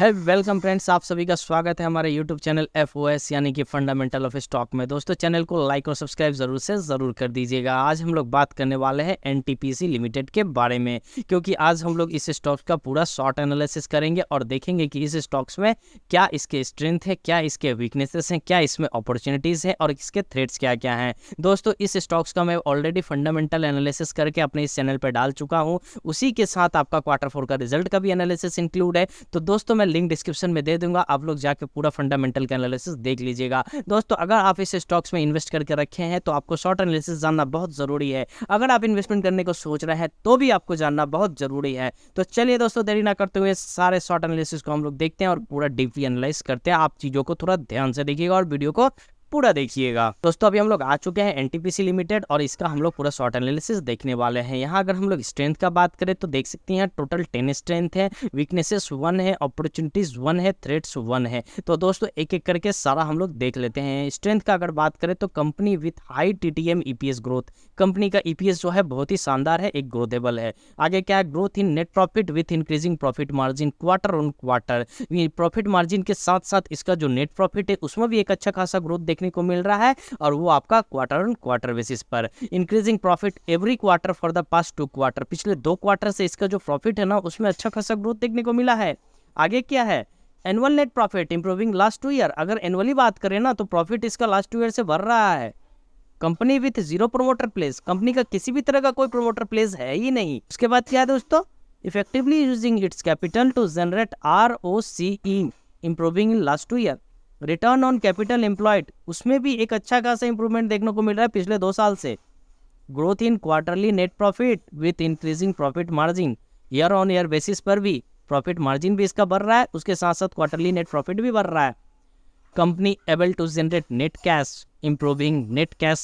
है welcome friends, आप सभी का स्वागत है हमारे यूट्यूब चैनल FOS यानी कि फंडामेंटल ऑफ स्टॉक में। दोस्तों चैनल को लाइक और सब्सक्राइब ज़रूर कर दीजिएगा। आज हम लोग बात करने वाले हैं NTPC लिमिटेड के बारे में, क्योंकि आज हम लोग इस स्टॉक का पूरा शॉर्ट एनालिसिस करेंगे और देखेंगे कि इस स्टॉक्स में क्या इसके स्ट्रेंथ है, क्या इसके वीकनेसेस हैं, क्या इसमें अपॉर्चुनिटीज़ हैं और इसके थ्रेट्स क्या क्या हैं। दोस्तों इस स्टॉक्स का मैं ऑलरेडी फंडामेंटल एनालिसिस करके अपने इस चैनल पर डाल चुका हूँ, उसी के साथ आपका Q4 का रिजल्ट का भी एनालिसिस इंक्लूड है। तो दोस्तों मैं लिंक डिस्क्रिप्शन में दे दूंगा, आप लोग जाके पूरा फंडामेंटल का एनालिसिस देख लीजिएगा। दोस्तों अगर आप इस स्टॉक्स में इन्वेस्ट करके रखे हैं तो आपको शॉर्ट एनालिसिस जानना बहुत ज़रूरी है। अगर आप इन्वेस्टमेंट करने को सोच रहे हैं तो भी आपको जानना बहुत ज़रूरी है। तो चलिए दोस्तों देरी ना करते हुए सारे शॉर्ट एनालिसिस को हम लोग देखते हैं और पूरा डीपली एनालाइज करते हैं। आप चीज़ों को थोड़ा ध्यान से देखिएगा और वीडियो को पूरा देखिएगा। दोस्तों अभी हम लोग आ चुके हैं NTPC लिमिटेड और इसका हम लोग पूरा शॉर्ट एनालिसिस देखने वाले हैं। यहाँ अगर हम लोग स्ट्रेंथ का बात करें तो देख सकते हैं टोटल 10 स्ट्रेंथ है, वीकनेसेस 1 है, अपॉर्चुनिटीज 1 है, थ्रेट्स 1 है। तो दोस्तों एक एक करके सारा हम लोग देख लेते हैं। स्ट्रेंथ का अगर बात करें तो company with high TTM EPS growth, company का EPS जो है बहुत ही शानदार है, एक ग्रोथेबल है। आगे क्या है, growth in net profit with increasing profit margin quarter on quarter. Profit margin के साथ साथ इसका जो नेट प्रॉफिट है उसमें भी एक अच्छा खासा ग्रोथ देखने को मिल रहा है और वो आपका क्वार्टर ऑन क्वार्टर बेसिस पर। Increasing profit every quarter for the past 2 quarter, पिछले 2 क्वार्टर से इसका जो प्रॉफिट है ना उसमें अच्छा खासा ग्रोथ देखने को मिला है। आगे क्या है, annual net profit improving last 2 year. अगर एनुअली बात करें ना तो प्रॉफिट इसका लास्ट 2 ईयर से बढ़ रहा है। Company with 0 promoter place, company का किसी भी तरह का कोई प्रोमोटर प्लेस है ही नहीं। उसके बाद क्या है दोस्तों, effectively using its capital to generate ROCE improving in last 2 year. Return on capital employed, उसमें भी एक अच्छा खासा इंप्रूवमेंट देखने को मिल रहा है पिछले 2 साल से। Growth in quarterly net profit with increasing profit margin, year on year basis पर भी प्रॉफिट मार्जिन भी इसका बढ़ रहा है, उसके साथ साथ क्वार्टरली नेट प्रॉफिट भी बढ़ रहा है। Company able to generate net cash improving net cash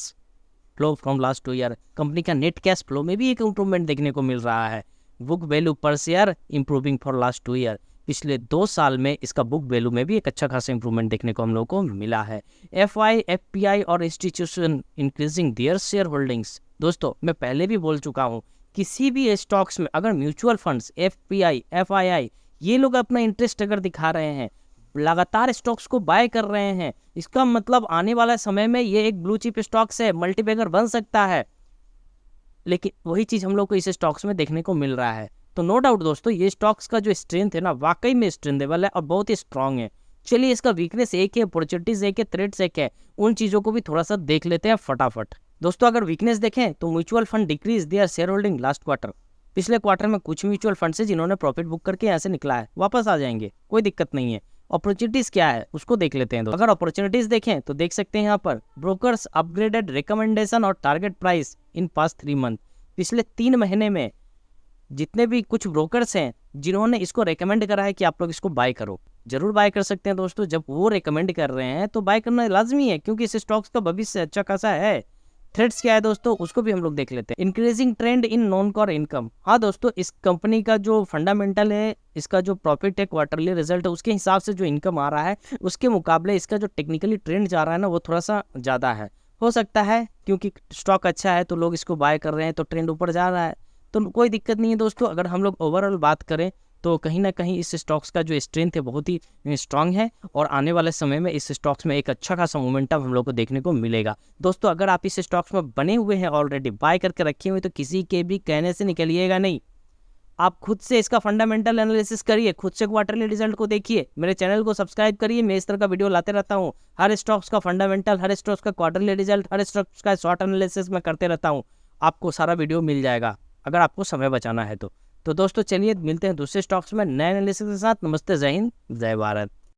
flow from last 2 year, company का नेट कैश फ्लो में भी एक इंप्रूवमेंट देखने को मिल रहा है। Book value per share improving for last 2 year, पिछले 2 साल में इसका बुक वैल्यू में भी एक अच्छा खासा इंप्रूवमेंट देखने को हम लोगों को मिला है। FI FPI और institution increasing their share holdings. दोस्तों मैं पहले भी बोल चुका हूँ, किसी भी स्टॉक्स में अगर म्यूचुअल फंड्स FPI FII ये लोग अपना इंटरेस्ट अगर दिखा रहे हैं, लगातार स्टॉक्स को बाय कर रहे हैं, इसका मतलब आने वाला समय में ये एक ब्लू चिप स्टॉक्स है, मल्टीबैगर बन सकता है। लेकिन वही चीज़ हम लोग को इस स्टॉक्स में देखने को मिल रहा है। तो नो डाउट दोस्तों ये स्टॉक्स का जो स्ट्रेंथ है ना वाकई में स्ट्रेंथेबल है और बहुत ही स्ट्रांग है। चलिए इसका वीकनेस एक है, अपॉर्चुनिटीज एक है, थ्रेट्स एक है, उन चीज़ों को भी थोड़ा सा देख लेते हैं फटाफट। दोस्तों अगर वीकनेस देखें तो mutual fund decrease their share holding last quarter. पिछले क्वार्टर में कुछ म्यूचुअल फंड से जिन्होंने प्रॉफिट बुक करके यहाँ से निकला है वापस आ जाएंगे, कोई दिक्कत नहीं है। अपॉर्चुनिटीज क्या है उसको देख लेते हैं। तो अगर अपॉर्चुनिटीज देखें तो देख सकते हैं यहाँ पर ब्रोकर्स अपग्रेडेड रिकमेंडेशन और target price in past 3 month. पिछले 3 महीने में जितने भी कुछ ब्रोकर्स हैं जिन्होंने इसको रेकमेंड करा है कि आप लोग इसको बाय करो, जरूर बाय कर सकते हैं दोस्तों। जब वो रेकमेंड कर रहे हैं तो बाय करना लाजमी है, क्योंकि इस स्टॉक्स का भविष्य अच्छा खासा है। थ्रेड्स क्या है दोस्तों उसको भी हम लोग देख लेते हैं। Increasing trend in non core income. हाँ दोस्तों इस कंपनी का जो फंडामेंटल है, इसका जो प्रॉफिट है, क्वार्टरली रिजल्ट है, उसके हिसाब से जो इनकम आ रहा है उसके मुकाबले इसका जो टेक्निकली ट्रेंड जा रहा है ना वो थोड़ा सा ज़्यादा है। हो सकता है क्योंकि स्टॉक अच्छा है तो लोग इसको बाय कर रहे हैं तो ट्रेंड ऊपर जा रहा है, तो कोई दिक्कत नहीं है दोस्तों। अगर हम लोग ओवरऑल बात करें तो कहीं ना कहीं इस स्टॉक्स का जो स्ट्रेंथ है बहुत ही स्ट्रांग है और आने वाले समय में इस स्टॉक्स में एक अच्छा खासा मोमेंटम हम लोग को देखने को मिलेगा। दोस्तों अगर आप इस स्टॉक्स में बने हुए हैं, ऑलरेडी बाय करके रखे हुए, तो किसी के भी कहने से निकलिएगा नहीं। आप खुद से इसका फंडामेंटल एनालिसिस करिए, खुद से क्वार्टरली रिजल्ट को देखिए, मेरे चैनल को सब्सक्राइब करिए। मैं इस तरह का वीडियो लाते रहता हूँ, हर स्टॉक्स का फंडामेंटल, हर स्टॉक्स का क्वार्टरली रिजल्ट, हर स्टॉक्स का शॉर्ट एनालिसिस मैं करते रहता हूँ। आपको सारा वीडियो मिल जाएगा अगर आपको समय बचाना है तो दोस्तों चलिए मिलते हैं दूसरे स्टॉक्स में नए एनालिसिस के साथ। नमस्ते, जय हिंद, जय भारत।